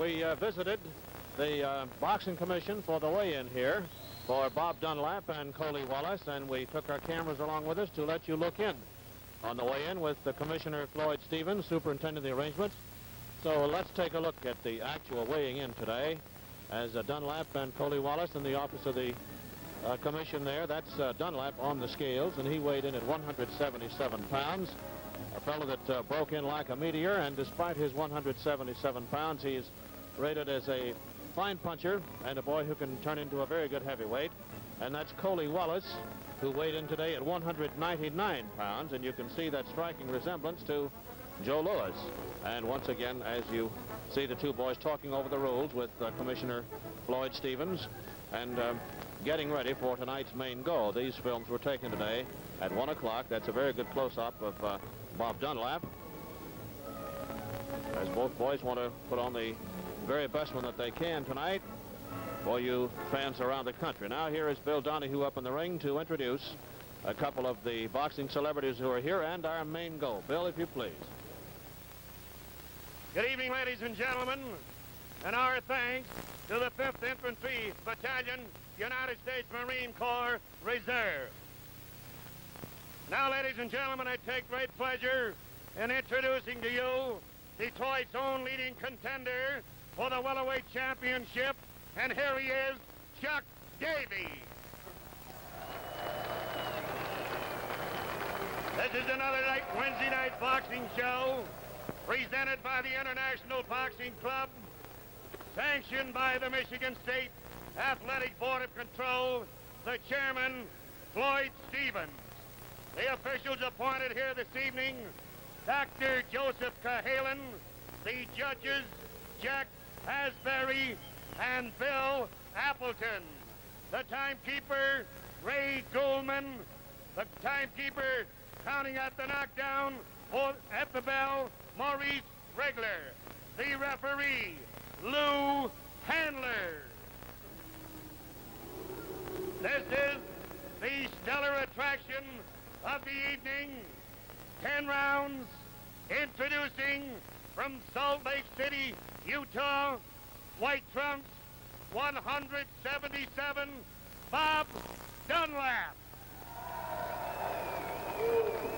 we visited the boxing commission for the weigh-in here for Bob Dunlap and Coley Wallace, and we took our cameras along with us to let you look in on the weigh-in with the Commissioner Floyd Stevens, superintending the arrangements. So let's take a look at the actual weighing in today as Dunlap and Coley Wallace in the office of the commission there. That's Dunlap on the scales, and he weighed in at 177 pounds. A fellow that broke in like a meteor, and despite his 177 pounds, he's rated as a fine puncher and a boy who can turn into a very good heavyweight. And that's Coley Wallace, who weighed in today at 199 pounds, and you can see that striking resemblance to Joe Louis. And once again, as you see the two boys talking over the rules with Commissioner Floyd Stevens and getting ready for tonight's main go. These films were taken today at 1 o'clock. That's a very good close-up of Bob Dunlap, as both boys want to put on the very best one that they can tonight for you fans around the country. Now here is Bill Donahue up in the ring to introduce a couple of the boxing celebrities who are here and our main goal. Bill, if you please. Good evening, ladies and gentlemen, and our thanks to the 5th Infantry Battalion, United States Marine Corps Reserve. Now, ladies and gentlemen, I take great pleasure in introducing to you Detroit's own leading contender for the welterweight championship, and here he is, Chuck Davey. This is another Wednesday night boxing show presented by the International Boxing Club, sanctioned by the Michigan State Athletic Board of Control, the chairman, Floyd Stevens. The officials appointed here this evening, Dr. Joseph Cahalan, the judges, Jack Asbury and Bill Appleton. The timekeeper, Ray Goldman. The timekeeper counting at the knockdown, or at the bell, Maurice Regler. The referee, Lou Handler. This is the stellar attraction of the evening. 10 rounds, introducing from Salt Lake City, Utah, white trunks, 177, Bob Dunlap.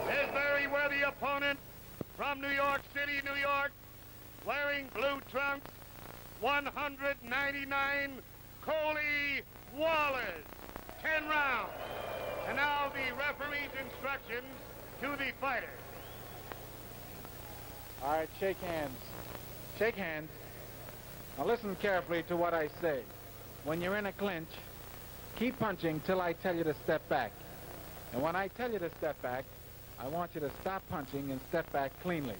His very worthy opponent from New York City, New York, wearing blue trunks, 199, Coley Wallace. 10 rounds. And now the referee's instructions to the fighter. All right, shake hands. Shake hands. Now listen carefully to what I say. When you're in a clinch, keep punching till I tell you to step back. And when I tell you to step back, I want you to stop punching and step back cleanly.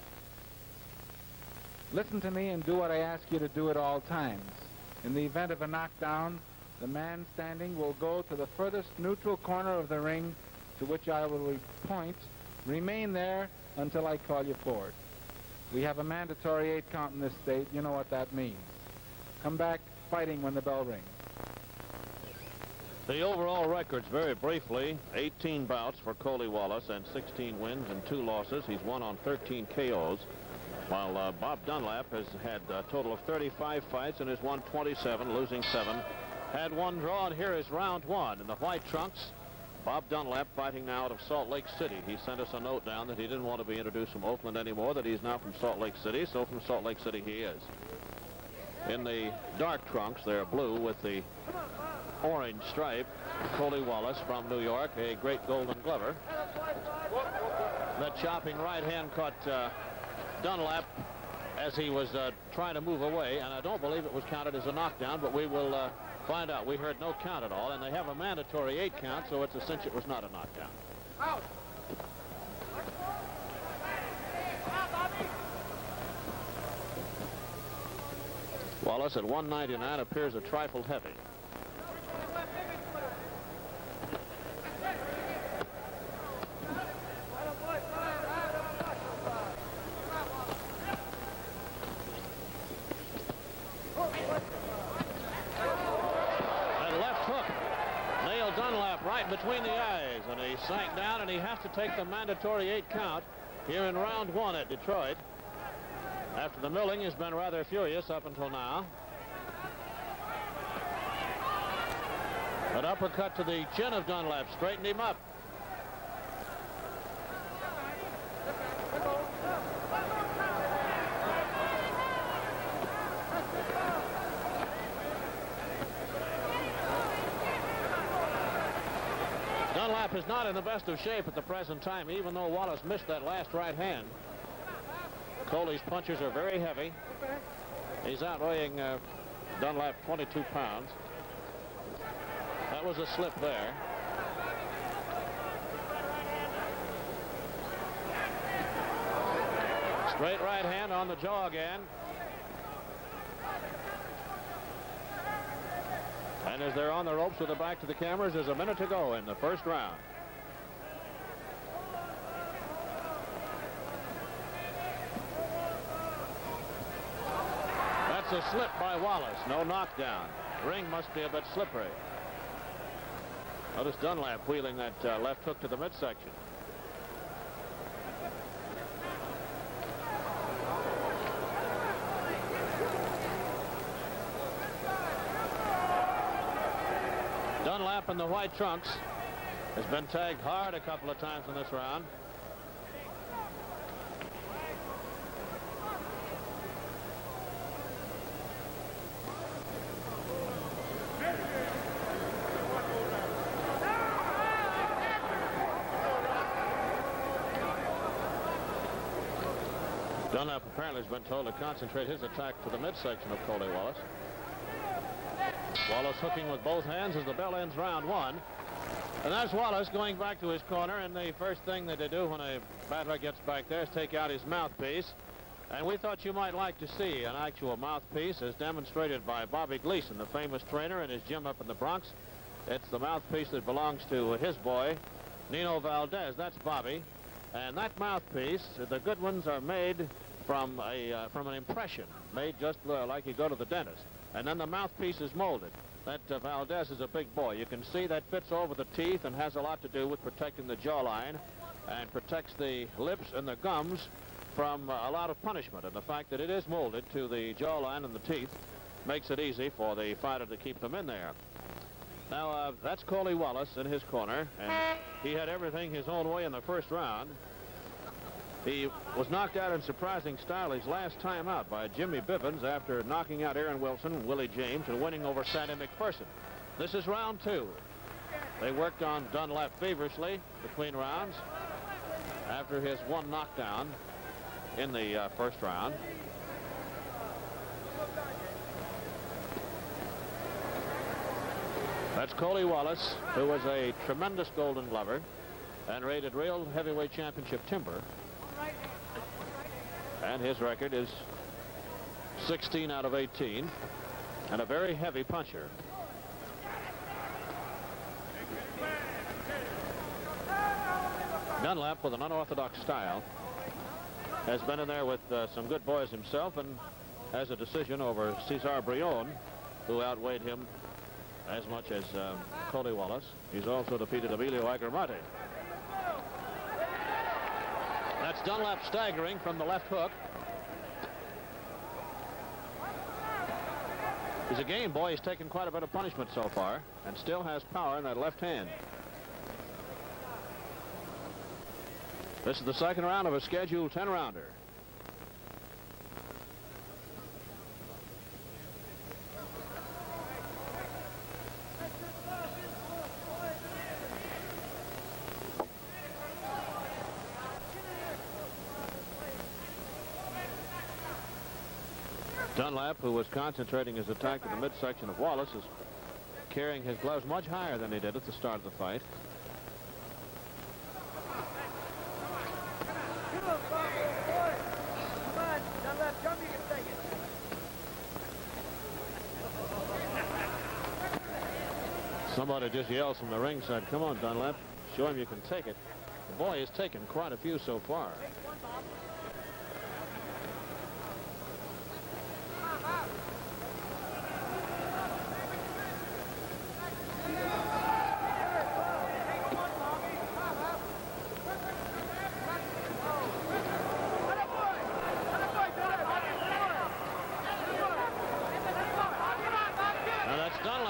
Listen to me and do what I ask you to do at all times. In the event of a knockdown, the man standing will go to the furthest neutral corner of the ring, to which I will point. Remain there until I call you forward. We have a mandatory 8 count in this state. You know what that means. Come back fighting when the bell rings. The overall records, very briefly, 18 bouts for Coley Wallace and 16 wins and 2 losses. He's won on 13 KOs, while Bob Dunlap has had a total of 35 fights and has won 27, losing 7. Had 1 draw, and here is round 1. In the white trunks, Bob Dunlap fighting now out of Salt Lake City. He sent us a note down that he didn't want to be introduced from Oakland anymore, that he's now from Salt Lake City, so from Salt Lake City he is. In the dark trunks, they're blue with the orange stripe, Coley Wallace from New York, a great golden glover. That chopping right hand caught Dunlap as he was trying to move away, and I don't believe it was counted as a knockdown, but we will find out. We heard no count at all, and they have a mandatory 8 count, so it's a cinch it was not a knockdown. Out. Wallace at 199 appears a trifle heavy. Dunlap right between the eyes, and he sank down, and he has to take the mandatory 8 count here in round 1 at Detroit. after the milling has been rather furious up until now. An uppercut to the chin of Dunlap straightened him up. Dunlap is not in the best of shape at the present time, even though Wallace missed that last right hand. Coley's punches are very heavy. He's outweighing Dunlap 22 pounds. That was a slip there. Straight right hand on the jaw again. And as they're on the ropes with their back to the cameras, there's a minute to go in the first round. That's a slip by Wallace, no knockdown. The ring must be a bit slippery. Notice Dunlap wheeling that left hook to the midsection. Dunlap in the white trunks has been tagged hard a couple of times in this round. Dunlap apparently has been told to concentrate his attack to the midsection of Coley Wallace. Wallace hooking with both hands as the bell ends round one. And that's Wallace going back to his corner, and the first thing that they do when a battler gets back there is take out his mouthpiece. And we thought you might like to see an actual mouthpiece as demonstrated by Bobby Gleason, the famous trainer in his gym up in the Bronx. It's the mouthpiece that belongs to his boy, Nino Valdez. That's Bobby. And that mouthpiece, the good ones are made from an impression, made just like you go to the dentist. And then the mouthpiece is molded. That Valdez is a big boy. You can see that fits over the teeth and has a lot to do with protecting the jawline and protects the lips and the gums from a lot of punishment. And the fact that it is molded to the jawline and the teeth makes it easy for the fighter to keep them in there. Now, that's Coley Wallace in his corner, and he had everything his own way in the first round. He was knocked out in surprising style his last time out by Jimmy Bivens after knocking out Aaron Wilson and Willie James and winning over Sandy McPherson. This is round two. They worked on Dunlap feverishly between rounds after his one knockdown in the first round. That's Coley Wallace, who was a tremendous Golden Glover and rated real heavyweight championship timber. And his record is 16 out of 18 and a very heavy puncher. Dunlap, with an unorthodox style, has been in there with some good boys himself and has a decision over Cesar Brion, who outweighed him as much as Coley Wallace. He's also defeated Emilio Agramante. That's Dunlap staggering from the left hook. He's a game boy. He's taken quite a bit of punishment so far and still has power in that left hand. This is the second round of a scheduled 10-rounder. Dunlap, who was concentrating his attack to the midsection of Wallace, is carrying his gloves much higher than he did at the start of the fight. Somebody just yells from the ringside, "Come on, Dunlap, show him you can take it." The boy has taken quite a few so far.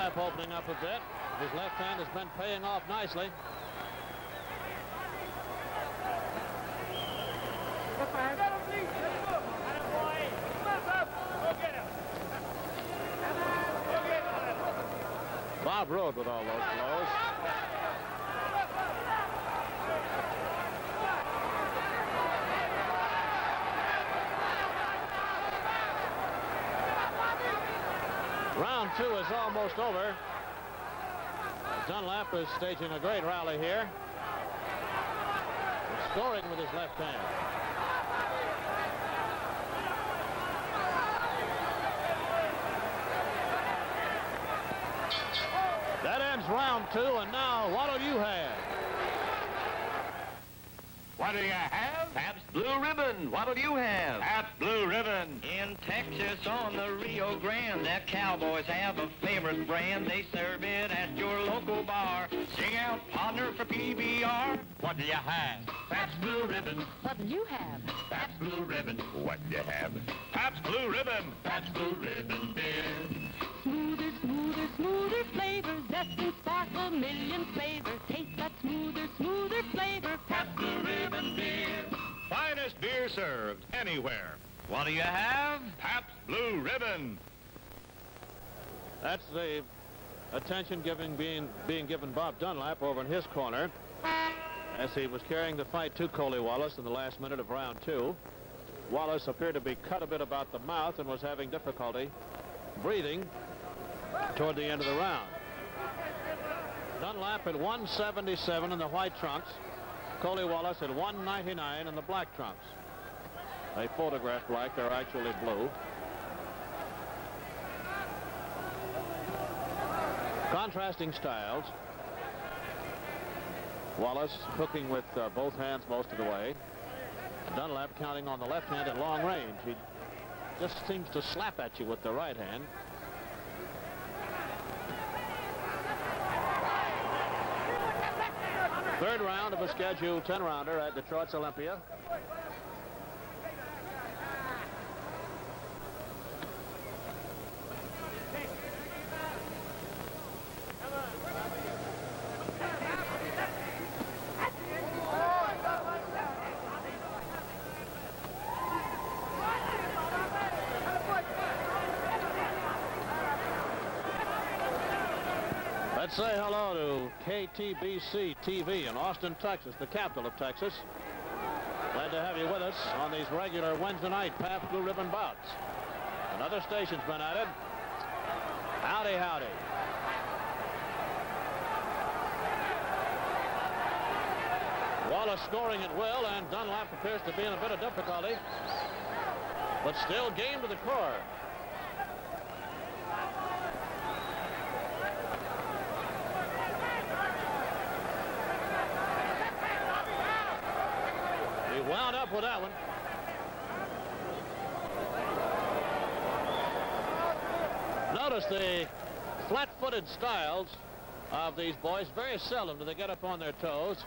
Dunlap opening up a bit. His left hand has been paying off nicely. Bob rode with all those blows. Round 2 is almost over. Dunlap is staging a great rally here. He's scoring with his left hand. That ends round 2, and now what'll you have? What do you have? Pabst Blue Ribbon. What'll you have? Pabst Blue Ribbon. In Texas on the Rio Grande, the Cowboys have a favorite brand. They serve it at your local bar. Sing out, partner, for PBR. What do you have? Pabst Blue Ribbon. What'll you have? Pabst Blue Ribbon. What do you have? Pabst Blue Ribbon. Pabst Blue Ribbon beer. Smoother, smoother, smoother flavor. Zest and sparkle, million flavor. Taste that smoother, smoother flavor. Pabst Blue Ribbon beer. Finest beer served anywhere. What do you have? Pabst Blue Ribbon. That's the attention being given Bob Dunlap over in his corner as he was carrying the fight to Coley Wallace in the last minute of round 2. Wallace appeared to be cut a bit about the mouth and was having difficulty breathing toward the end of the round. Dunlap at 177 in the white trunks. Coley Wallace at 199 in the black trunks. They photographed black, they're actually blue. Contrasting styles. Wallace hooking with both hands most of the way. Dunlap counting on the left hand at long range. He just seems to slap at you with the right hand. Third round of a scheduled 10-rounder at Detroit's Olympia. Let's say hello to KTBC TV in Austin, Texas, the capital of Texas. Glad to have you with us on these regular Wednesday night Pabst Blue Ribbon bouts. Another station's been added. Howdy, howdy. Wallace scoring at will, and Dunlap appears to be in a bit of difficulty, but still game to the core. Wound up with that one. Notice the flat-footed styles of these boys. Very seldom do they get up on their toes,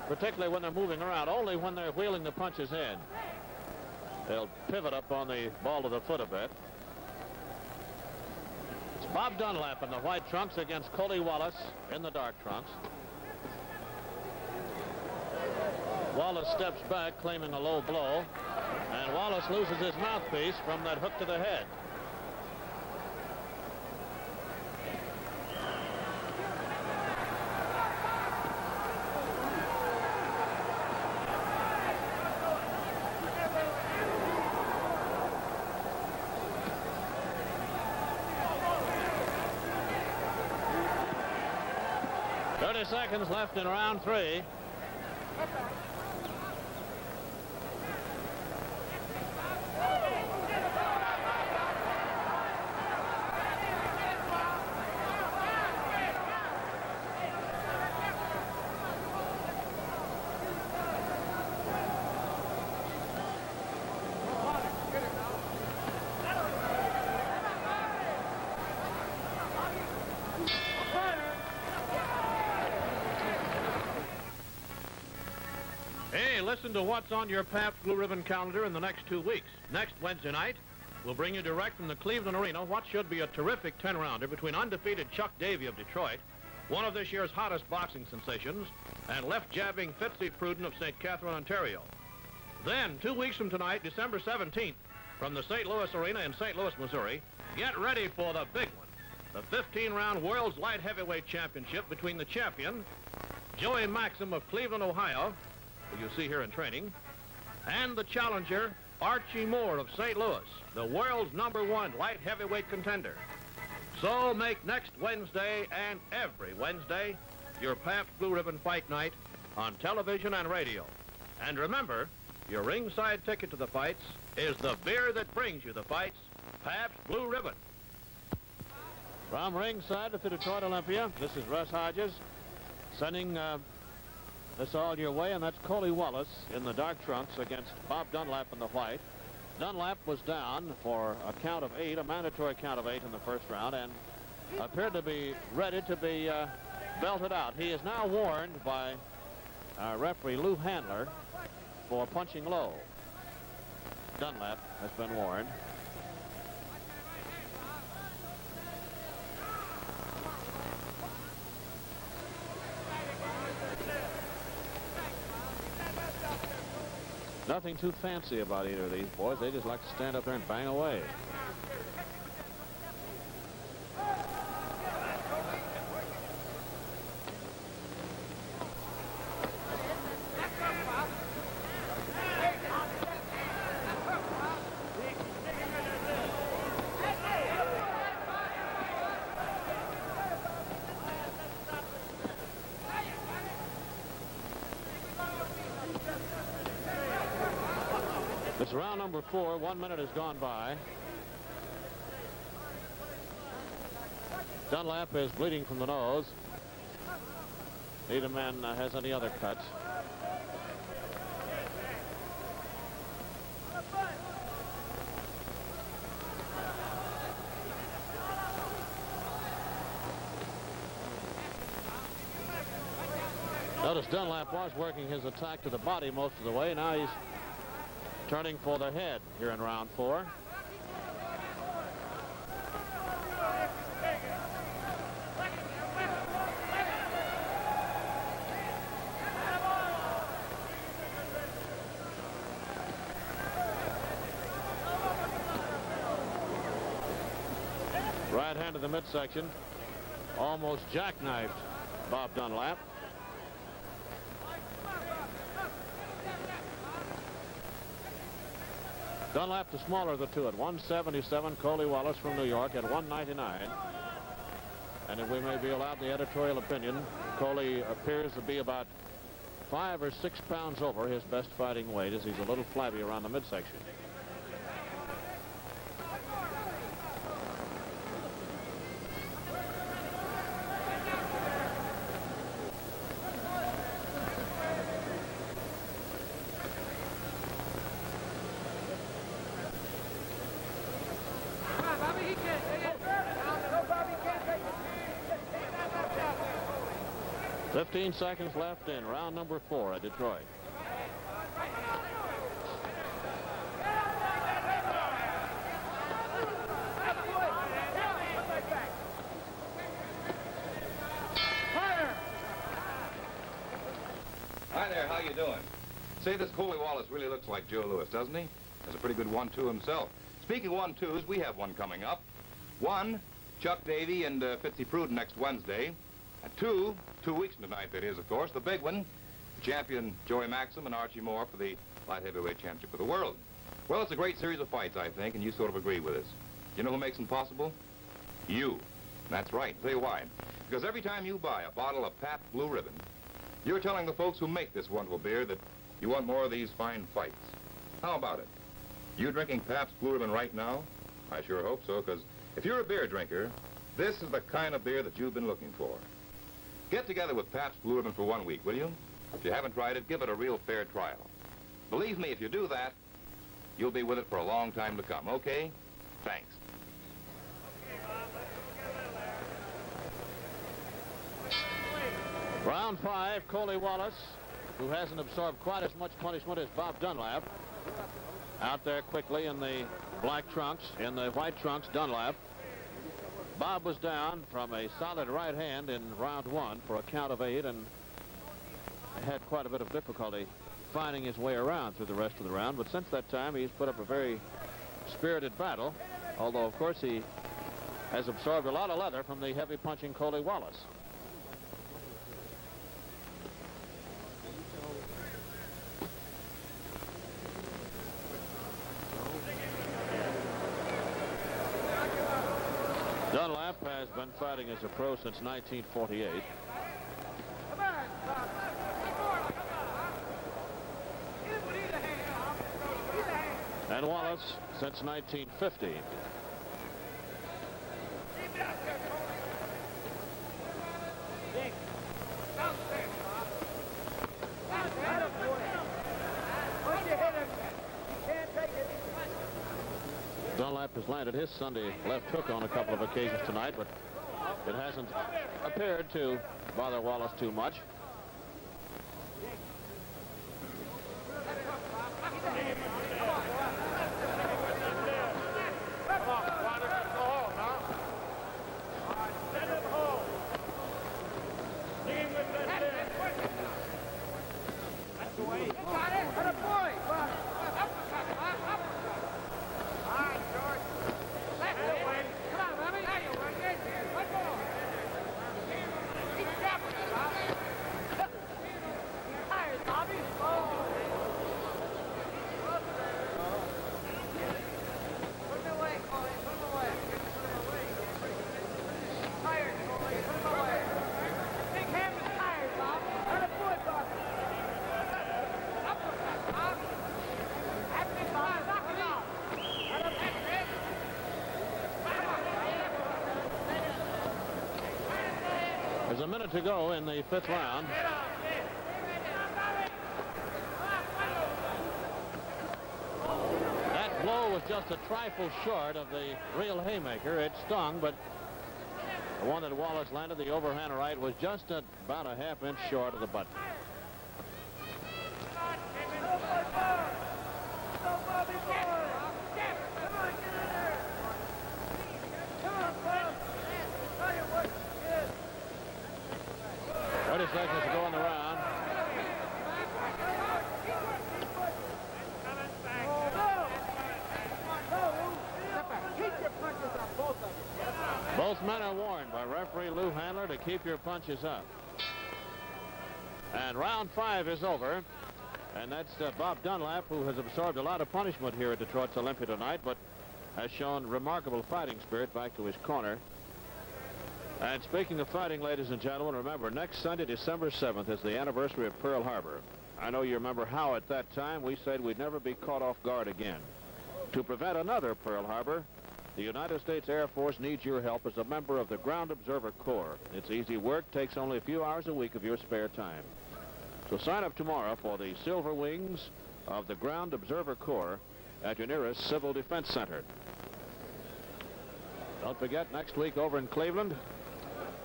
particularly when they're moving around. Only when they're wheeling the punches in. They'll pivot up on the ball of the foot a bit. It's Bob Dunlap in the white trunks against Coley Wallace in the dark trunks. Wallace steps back, claiming a low blow, and Wallace loses his mouthpiece from that hook to the head. Seconds left in round 3. Hey, listen to what's on your Pabst Blue Ribbon calendar in the next 2 weeks. Next Wednesday night, We'll bring you direct from the Cleveland Arena what should be a terrific 10-rounder between undefeated Chuck Davey of Detroit, one of this year's hottest boxing sensations, and left-jabbing Fitzy Pruden of St. Catherine, Ontario. Then, 2 weeks from tonight, December 17th, from the St. Louis Arena in St. Louis, Missouri, get ready for the big one, the 15-round World's Light Heavyweight Championship between the champion, Joey Maxim of Cleveland, Ohio, who you see here in training, and the challenger, Archie Moore of St. Louis, the world's #1 light heavyweight contender. So make next Wednesday and every Wednesday your Pabst Blue Ribbon Fight Night on television and radio. And remember, your ringside ticket to the fights is the beer that brings you the fights, Pabst Blue Ribbon. From ringside at the Detroit Olympia, this is Russ Hodges sending this all your way, and that's Coley Wallace in the dark trunks against Bob Dunlap in the white. Dunlap was down for a count of 8, a mandatory count of 8 in the first round, and appeared to be ready to be belted out. He is now warned by referee Lou Handler for punching low. Dunlap has been warned. Nothing too fancy about either of these boys. They just like to stand up there and bang away. It's round number 4. 1 minute has gone by. Dunlap is bleeding from the nose. Neither man has any other cuts. Notice Dunlap was working his attack to the body most of the way. Now he's turning for the head here in round 4. Right hand to the midsection. Almost jackknifed Bob Dunlap. Dunlap, the smaller of the two, at 177. Coley Wallace from New York at 199. And if we may be allowed the editorial opinion, Coley appears to be about 5 or 6 pounds over his best fighting weight, as he's a little flabby around the midsection. Bobby, 15 seconds left in round number 4 at Detroit. Hi there, how you doing? Say, this Coley Wallace really looks like Joe Louis, doesn't he? Has a pretty good 1-2 himself. Speaking of 1-2s, we have one coming up. 1, Chuck Davey and Fitzy Pruden next Wednesday. And 2 weeks from tonight, that is, of course, the big one, champion Joey Maxim and Archie Moore for the light heavyweight championship of the world. Well, it's a great series of fights, I think, and you sort of agree with us. You know who makes them possible? You. That's right. I'll tell you why. Because every time you buy a bottle of Pabst Blue Ribbon, you're telling the folks who make this wonderful beer that you want more of these fine fights. How about it? You drinking Pabst Blue Ribbon right now? I sure hope so, because if you're a beer drinker, this is the kind of beer that you've been looking for. Get together with Pabst Blue Ribbon for 1 week, will you? If you haven't tried it, give it a real fair trial. Believe me, if you do that, you'll be with it for a long time to come, okay? Thanks. Round 5, Coley Wallace, who hasn't absorbed quite as much punishment as Bob Dunlap, out there quickly in the black trunks. In the white trunks, Dunlap. Bob was down from a solid right hand in round 1 for a count of 8 and had quite a bit of difficulty finding his way around through the rest of the round. But since that time, he's put up a very spirited battle, although, of course, he has absorbed a lot of leather from the heavy punching Coley Wallace. Dunlap has been fighting as a pro since 1948. And Wallace since 1950. Dunlap has landed his Sunday left hook on a couple of occasions tonight, but it hasn't appeared to bother Wallace too much. There's a minute to go in the 5th round. That blow was just a trifle short of the real haymaker. It stung, but the one that Wallace landed, the overhand right, was just about a half-inch short of the button. Seconds to go in the round. Both men are warned by referee Lou Handler to keep your punches up. And round 5 is over. And that's Bob Dunlap, who has absorbed a lot of punishment here at Detroit's Olympia tonight, but has shown remarkable fighting spirit back to his corner. And speaking of fighting, ladies and gentlemen, remember, next Sunday, December 7th, is the anniversary of Pearl Harbor. I know you remember how at that time we said we'd never be caught off guard again. To prevent another Pearl Harbor, the United States Air Force needs your help as a member of the Ground Observer Corps. It's easy work, takes only a few hours a week of your spare time. So sign up tomorrow for the Silver Wings of the Ground Observer Corps at your nearest Civil Defense Center. Don't forget, next week over in Cleveland,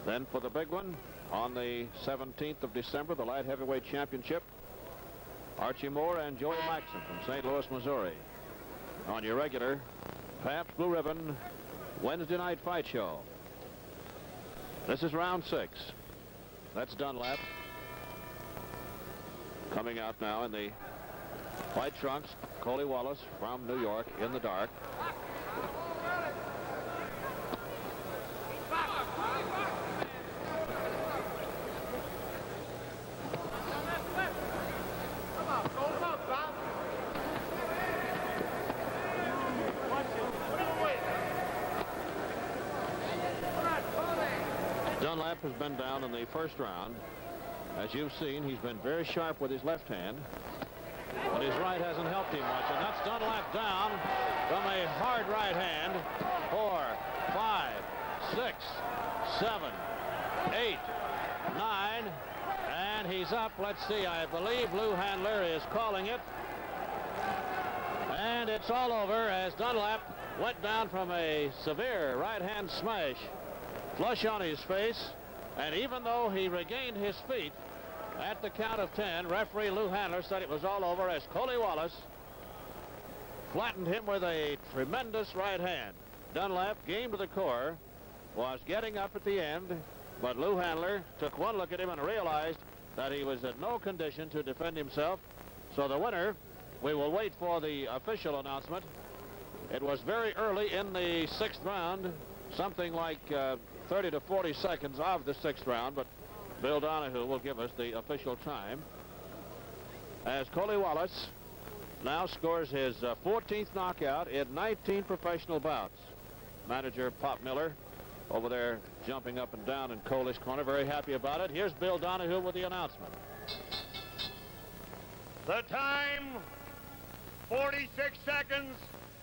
then for the big one, on the 17th of December, the Light Heavyweight Championship, Archie Moore and Joey Maxson from St. Louis, Missouri, on your regular Pabst Blue Ribbon Wednesday night fight show. This is round 6. That's Dunlap coming out now in the white trunks. Coley Wallace from New York in the dark. Dunlap has been down in the first round. As you've seen, he's been very sharp with his left hand, but his right hasn't helped him much, and that's Dunlap down from a hard right hand. 4, 5, 6, 7, 8, 9, and he's up. Let's see, I believe Lou Handler is calling it, and it's all over as Dunlap went down from a severe right hand smash, flush on his face, and even though he regained his feet at the count of 10, referee Lou Handler said it was all over as Coley Wallace flattened him with a tremendous right hand. Dunlap, game to the core, was getting up at the end, but Lou Handler took one look at him and realized that he was in no condition to defend himself. So the winner, we will wait for the official announcement. It was very early in the 6th round, something like 30 to 40 seconds of the 6th round, but Bill Donahue will give us the official time. As Coley Wallace now scores his 14th knockout in 19 professional bouts. Manager Pop Miller over there jumping up and down in Coley's corner, very happy about it. Here's Bill Donahue with the announcement. The time, 46 seconds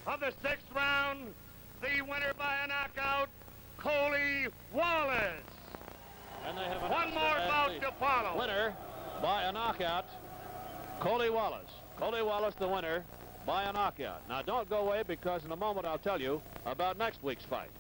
of the 6th round. The winner by a knockout, Coley Wallace. And they have one more bout to follow. Winner by a knockout, Coley Wallace. Coley Wallace, the winner by a knockout. Now, don't go away, because in a moment I'll tell you about next week's fight.